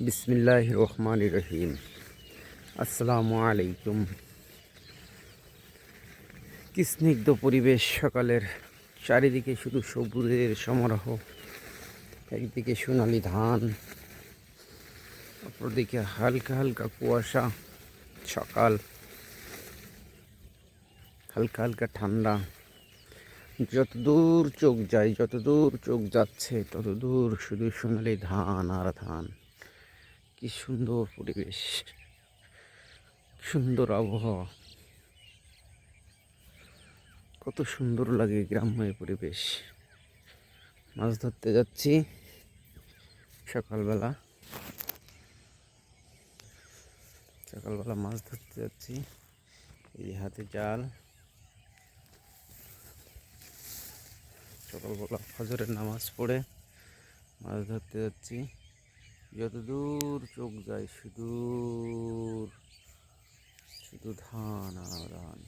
বিসমিল্লাহির রহমানির রহিম। আসসালামু আলাইকুম। কি স্নিগ্ধ পরিবেশ সকালের, চারিদিকে শুধু সবুজের সমারোহ। একদিকে সোনালি ধান, অপরদিকে হালকা হালকা কুয়াশা। সকাল, হালকা হালকা ঠান্ডা। যত দূর চোখ যায়, যত দূর চোখ যাচ্ছে, তত দূর শুধু সোনালি ধান আর ধান। কি সুন্দর পরিবেশ, সুন্দর আবহাওয়া। কত সুন্দর লাগে গ্রাম্য পরিবেশ। মাছ ধরতে যাচ্ছি সকালবেলা। মাছ ধরতে যাচ্ছি, এই হাতে জাল। সকালবেলা ফজরের নামাজ পড়ে মাছ ধরতে যাচ্ছি। যত দূর চোখ যায় শুধু শুধু ধান আর ধান।